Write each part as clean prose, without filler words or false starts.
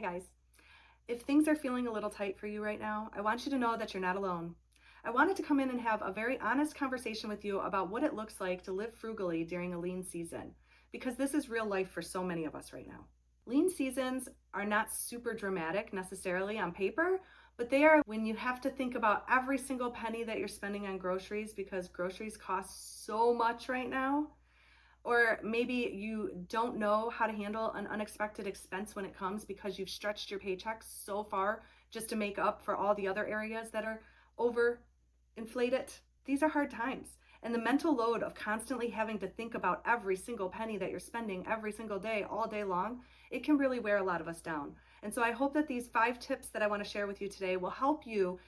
guys. If things are feeling a little tight for you right now, I want you to know that you're not alone. I wanted to come in and have a very honest conversation with you about what it looks like to live frugally during a lean season, because this is real life for so many of us right now. Lean seasons are not super dramatic necessarily on paper, but they are when you have to think about every single penny that you're spending on groceries because groceries cost so much right now. Or maybe you don't know how to handle an unexpected expense when it comes because you've stretched your paycheck so far just to make up for all the other areas that are over inflated. These are hard times. And the mental load of constantly having to think about every single penny that you're spending every single day, all day long, it can really wear a lot of us down. And so I hope that these 5 tips that I want to share with you today will help you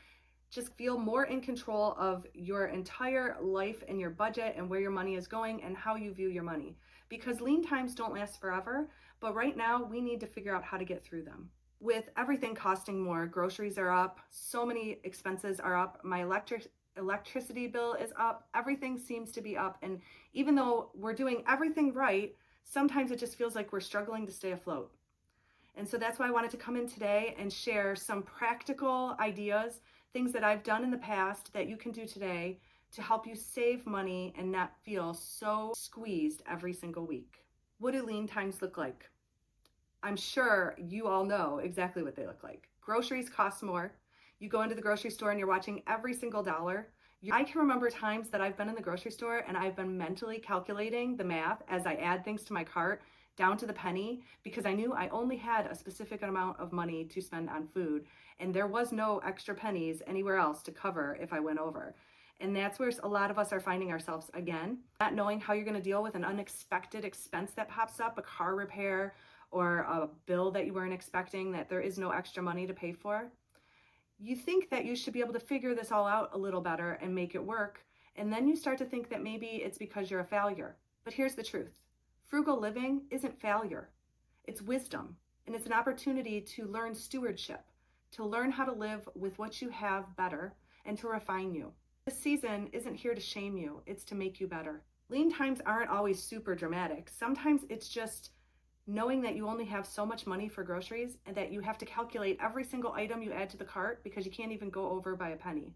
just feel more in control of your entire life and your budget and where your money is going and how you view your money. Because lean times don't last forever, but right now we need to figure out how to get through them. With everything costing more, groceries are up, so many expenses are up, my electricity bill is up, everything seems to be up. And even though we're doing everything right, sometimes it just feels like we're struggling to stay afloat. And so that's why I wanted to come in today and share some practical ideas, things that I've done in the past that you can do today to help you save money and not feel so squeezed every single week. What do lean times look like? I'm sure you all know exactly what they look like. Groceries cost more. You go into the grocery store and you're watching every single dollar. I can remember times that I've been in the grocery store and I've been mentally calculating the math as I add things to my cart down to the penny because I knew I only had a specific amount of money to spend on food and there was no extra pennies anywhere else to cover if I went over. And that's where a lot of us are finding ourselves again, not knowing how you're going to deal with an unexpected expense that pops up, a car repair or a bill that you weren't expecting that there is no extra money to pay for. You think that you should be able to figure this all out a little better and make it work, and then you start to think that maybe it's because you're a failure. But here's the truth. Frugal living isn't failure. It's wisdom, and it's an opportunity to learn stewardship, to learn how to live with what you have better, and to refine you. This season isn't here to shame you, it's to make you better. Lean times aren't always super dramatic. Sometimes it's just knowing that you only have so much money for groceries and that you have to calculate every single item you add to the cart because you can't even go over by a penny.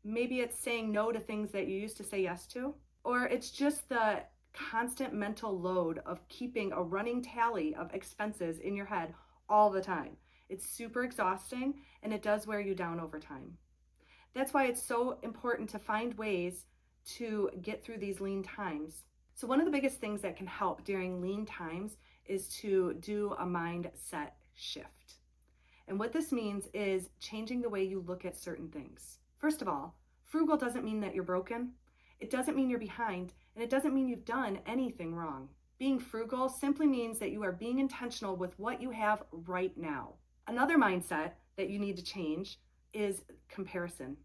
Maybe it's saying no to things that you used to say yes to, or it's just the constant mental load of keeping a running tally of expenses in your head all the time. It's super exhausting and it does wear you down over time. That's why it's so important to find ways to get through these lean times. So one of the biggest things that can help during lean times is to do a mindset shift. And what this means is changing the way you look at certain things. First of all, frugal doesn't mean that you're broken. It doesn't mean you're behind, and it doesn't mean you've done anything wrong. Being frugal simply means that you are being intentional with what you have right now. Another mindset that you need to change is comparison.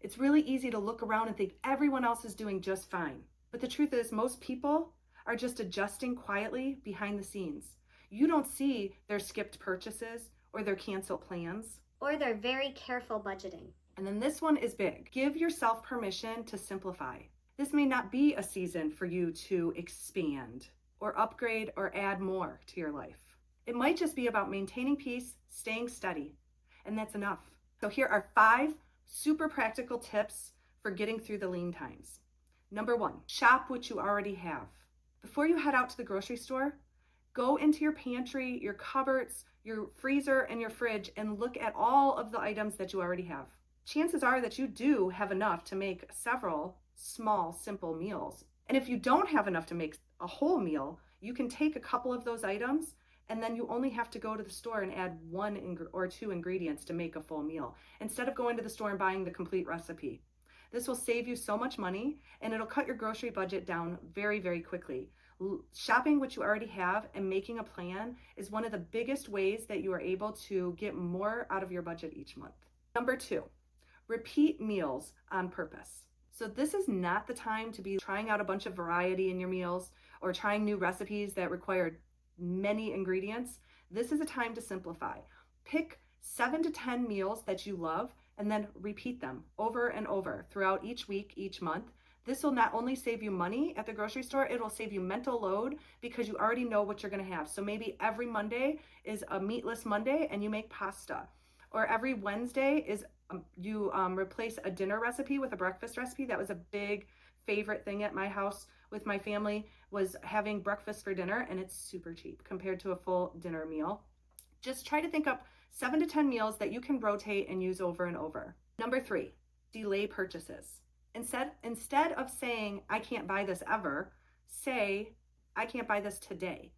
It's really easy to look around and think everyone else is doing just fine. But the truth is, most people are just adjusting quietly behind the scenes. You don't see their skipped purchases or their canceled plans. Or their very careful budgeting. And then this one is big. Give yourself permission to simplify. This may not be a season for you to expand or upgrade or add more to your life. It might just be about maintaining peace, staying steady, and that's enough. So here are 5 super practical tips for getting through the lean times. Number 1, shop what you already have. Before you head out to the grocery store, go into your pantry, your cupboards, your freezer, and your fridge and look at all of the items that you already have. Chances are that you do have enough to make several small, simple meals. And if you don't have enough to make a whole meal, you can take a couple of those items and then you only have to go to the store and add 1 or 2 ingredients to make a full meal instead of going to the store and buying the complete recipe. This will save you so much money and it'll cut your grocery budget down very, very quickly. Shopping what you already have and making a plan is one of the biggest ways that you are able to get more out of your budget each month. Number 2, repeat meals on purpose. So this is not the time to be trying out a bunch of variety in your meals or trying new recipes that require many ingredients. This is a time to simplify. Pick 7 to 10 meals that you love and then repeat them over and over throughout each week, each month. This will not only save you money at the grocery store, it will save you mental load because you already know what you're going to have. So maybe every Monday is a meatless Monday and you make pasta. Or every Wednesday is you replace a dinner recipe with a breakfast recipe. That was a big favorite thing at my house with my family, was having breakfast for dinner, and it's super cheap compared to a full dinner meal. Just try to think up 7 to 10 meals that you can rotate and use over and over. Number 3, delay purchases. Instead of saying, I can't buy this ever, say, I can't buy this today.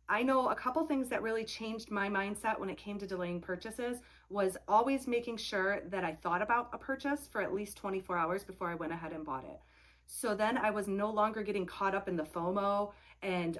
I know a couple things that really changed my mindset when it came to delaying purchases was always making sure that I thought about a purchase for at least 24 hours before I went ahead and bought it. So then I was no longer getting caught up in the FOMO and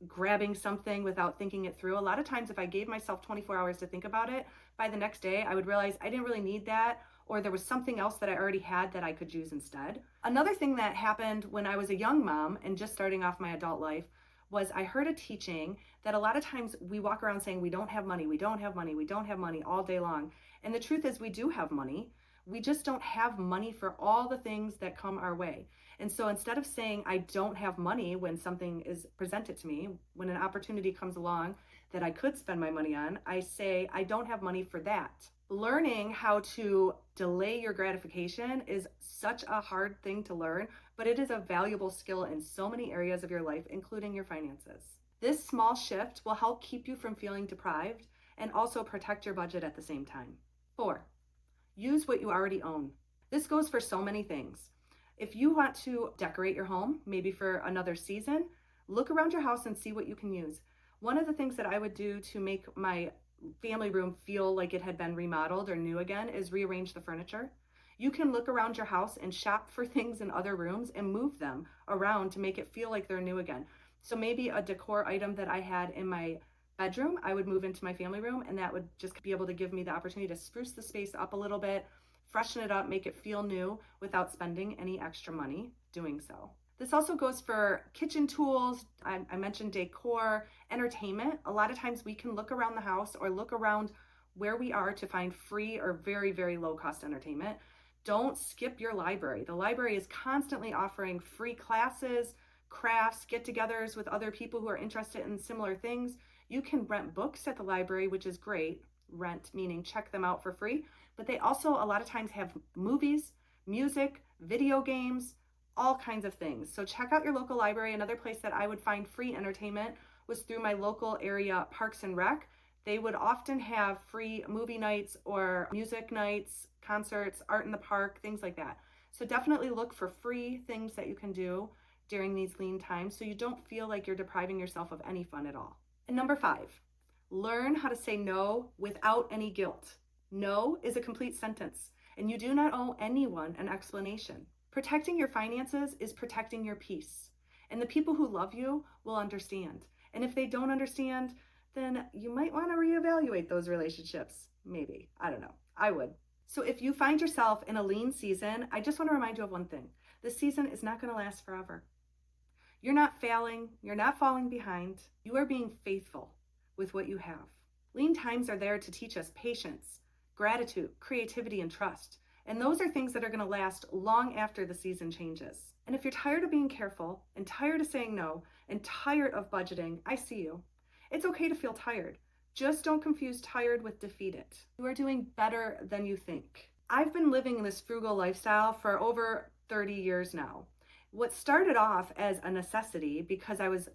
grabbing something without thinking it through. A lot of times, if I gave myself 24 hours to think about it, by the next day, I would realize I didn't really need that, or there was something else that I already had that I could use instead. Another thing that happened when I was a young mom and just starting off my adult life was I heard a teaching that a lot of times we walk around saying we don't have money, we don't have money, we don't have money all day long. And the truth is we do have money. We just don't have money for all the things that come our way. And so instead of saying I don't have money when something is presented to me, when an opportunity comes along that I could spend my money on, I say I don't have money for that. Learning how to delay your gratification is such a hard thing to learn, but it is a valuable skill in so many areas of your life, including your finances. This small shift will help keep you from feeling deprived and also protect your budget at the same time. 4, use what you already own. This goes for so many things. If you want to decorate your home, maybe for another season, look around your house and see what you can use. One of the things that I would do to make my family room feel like it had been remodeled or new again is rearrange the furniture. You can look around your house and shop for things in other rooms and move them around to make it feel like they're new again. So maybe a decor item that I had in my bedroom, I would move into my family room, and that would just be able to give me the opportunity to spruce the space up a little bit, freshen it up, make it feel new without spending any extra money doing so. This also goes for kitchen tools. I mentioned decor, entertainment. A lot of times we can look around the house or look around where we are to find free or very, very low cost entertainment. Don't skip your library. The library is constantly offering free classes, crafts, get-togethers with other people who are interested in similar things. You can rent books at the library, which is great. Rent meaning check them out for free. But they also a lot of times have movies, music, video games, all kinds of things. So check out your local library. Another place that I would find free entertainment was through my local area Parks and Rec. They would often have free movie nights or music nights, concerts, art in the park, things like that. So definitely look for free things that you can do during these lean times so you don't feel like you're depriving yourself of any fun at all. And number 5, learn how to say no without any guilt. No is a complete sentence, and you do not owe anyone an explanation. Protecting your finances is protecting your peace, and the people who love you will understand. And if they don't understand, then you might want to reevaluate those relationships. Maybe. I don't know. I would. So if you find yourself in a lean season, I just want to remind you of one thing. This season is not going to last forever. You're not failing. You're not falling behind. You are being faithful with what you have. Lean times are there to teach us patience, gratitude, creativity, and trust. And those are things that are going to last long after the season changes. And if you're tired of being careful and tired of saying no and tired of budgeting, I see you. It's okay to feel tired. Just don't confuse tired with defeated. You are doing better than you think. I've been living this frugal lifestyle for over 30 years now. What started off as a necessity because I was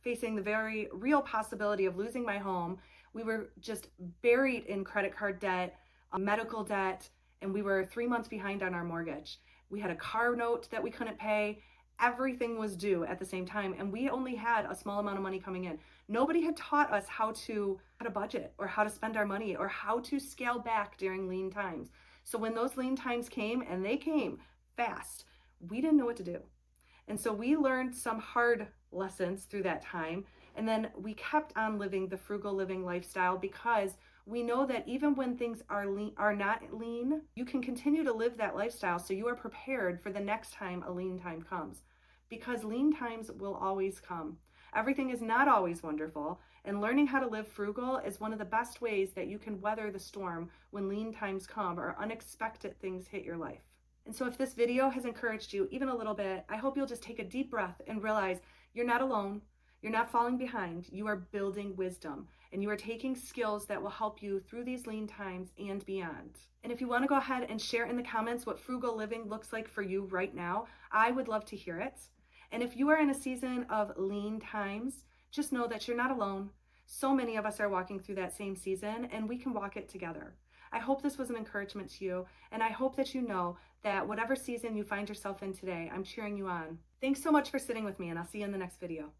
facing the very real possibility of losing my home. We were just buried in credit card debt, medical debt, and we were 3 months behind on our mortgage. We had a car note that we couldn't pay. Everything was due at the same time, and we only had a small amount of money coming in. Nobody had taught us how to budget or how to spend our money or how to scale back during lean times. So when those lean times came, and they came fast, we didn't know what to do. And so we learned some hard lessons through that time. And then we kept on living the frugal living lifestyle because we know that even when things are not lean, you can continue to live that lifestyle so you are prepared for the next time a lean time comes. Because lean times will always come. Everything is not always wonderful, and learning how to live frugal is one of the best ways that you can weather the storm when lean times come or unexpected things hit your life. And so if this video has encouraged you even a little bit, I hope you'll just take a deep breath and realize you're not alone. You're not falling behind. You are building wisdom, and you are taking skills that will help you through these lean times and beyond. And if you want to go ahead and share in the comments what frugal living looks like for you right now, I would love to hear it. And if you are in a season of lean times, just know that you're not alone. So many of us are walking through that same season, and we can walk it together. I hope this was an encouragement to you, and I hope that you know that whatever season you find yourself in today, I'm cheering you on. Thanks so much for sitting with me, and I'll see you in the next video.